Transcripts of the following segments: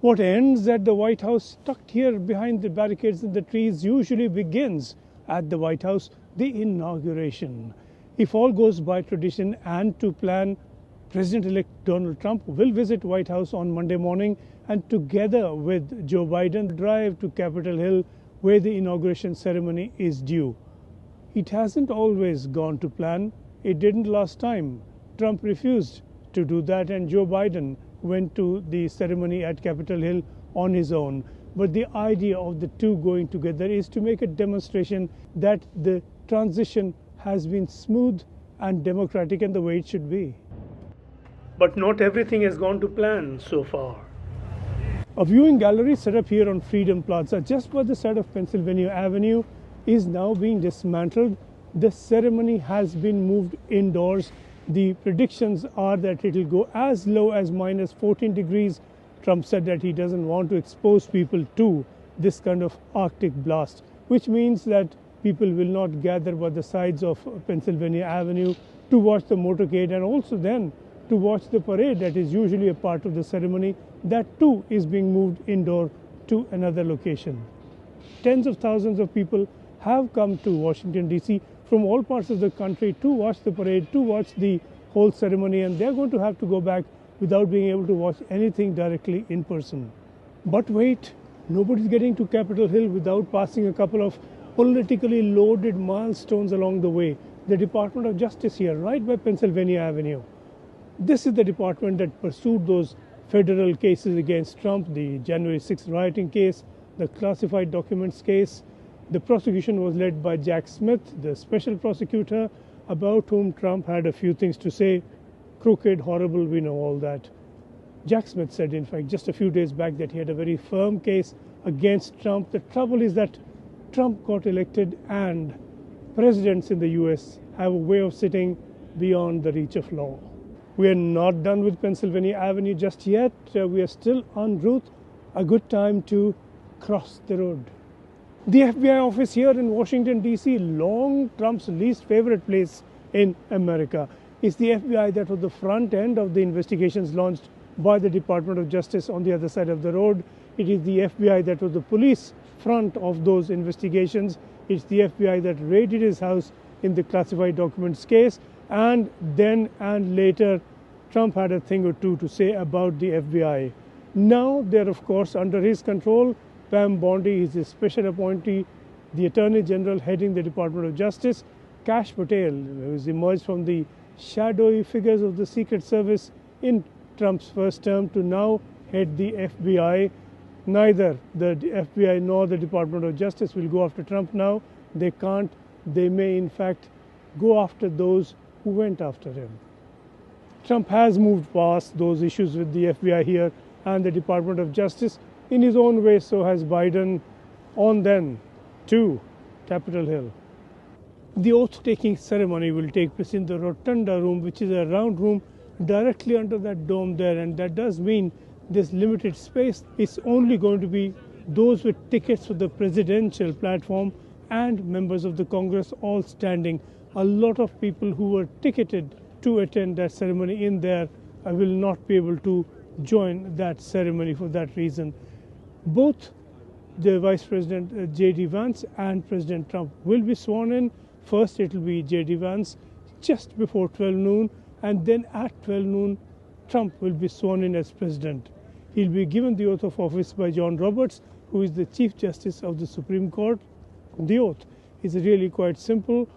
What ends at the White House, tucked here behind the barricades and the trees, usually begins at the White House, the inauguration. If all goes by tradition and to plan, President-elect Donald Trump will visit White House on Monday morning and together with Joe Biden drive to Capitol Hill where the inauguration ceremony is due. It hasn't always gone to plan. It didn't last time. Trump refused to do that and Joe Biden went to the ceremony at Capitol Hill on his own. But the idea of the two going together is to make a demonstration that the transition has been smooth and democratic and the way it should be. But not everything has gone to plan so far. A viewing gallery set up here on Freedom Plaza just by the side of Pennsylvania Avenue is now being dismantled. The ceremony has been moved indoors. The predictions are that it will go as low as minus 14 degrees. Trump said that he doesn't want to expose people to this kind of Arctic blast, which means that people will not gather by the sides of Pennsylvania Avenue to watch the motorcade and also then to watch the parade that is usually a part of the ceremony. That too is being moved indoor to another location. Tens of thousands of people have come to Washington, D.C. from all parts of the country to watch the parade, to watch the whole ceremony, and they're going to have to go back without being able to watch anything directly in person. But wait, nobody's getting to Capitol Hill without passing a couple of politically loaded milestones along the way. The Department of Justice here, right by Pennsylvania Avenue. This is the department that pursued those federal cases against Trump, the January 6th rioting case, the classified documents case. The prosecution was led by Jack Smith, the special prosecutor, about whom Trump had a few things to say. Crooked, horrible, we know all that. Jack Smith said, in fact, just a few days back that he had a very firm case against Trump. The trouble is that Trump got elected and presidents in the US have a way of sitting beyond the reach of law. We are not done with Pennsylvania Avenue just yet. We are still en route. A good time to cross the road. The FBI office here in Washington, D.C., long Trump's least favorite place in America. It's the FBI that was the front end of the investigations launched by the Department of Justice on the other side of the road. It is the FBI that was the police front of those investigations. It's the FBI that raided his house in the classified documents case. And then and later, Trump had a thing or two to say about the FBI. Now they're, of course, under his control. Pam Bondi is his special appointee, the Attorney General heading the Department of Justice. Kash Patel, who has emerged from the shadowy figures of the Secret Service in Trump's first term to now head the FBI. Neither the FBI nor the Department of Justice will go after Trump now. They can't. They may, in fact, go after those who went after him. Trump has moved past those issues with the FBI here and the Department of Justice. In his own way, so has Biden. On then to Capitol Hill. The oath-taking ceremony will take place in the Rotunda Room, which is a round room directly under that dome there, and that does mean this limited space. It's only going to be those with tickets for the presidential platform and members of the Congress all standing. A lot of people who were ticketed to attend that ceremony in there will not be able to join that ceremony for that reason. Both the Vice President J.D. Vance and President Trump will be sworn in. First it will be J.D. Vance just before 12 noon, and then at 12 noon Trump will be sworn in as president. He'll be given the oath of office by John Roberts, who is the Chief Justice of the Supreme Court. The oath is really quite simple.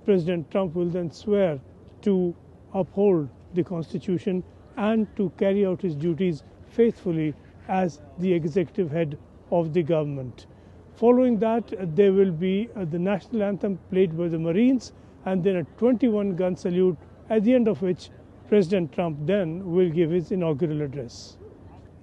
President Trump will then swear to uphold the Constitution and to carry out his duties faithfully as the executive head of the government. Following that, there will be the national anthem played by the Marines and then a 21-gun salute, at the end of which President Trump then will give his inaugural address.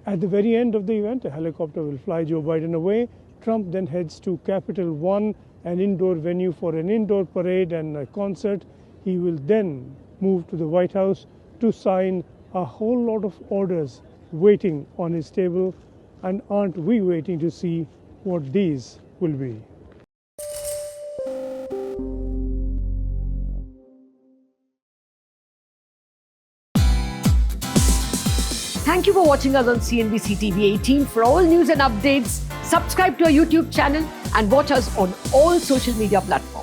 At the very end of the event, a helicopter will fly Joe Biden away. Trump then heads to Capitol One, an indoor venue for an indoor parade and a concert. He will then move to the White House to sign a whole lot of orders waiting on his table, and aren't we waiting to see what these will be. Thank you for watching us on CNBC TV18. For all news and updates, subscribe to our YouTube channel and watch us on all social media platforms.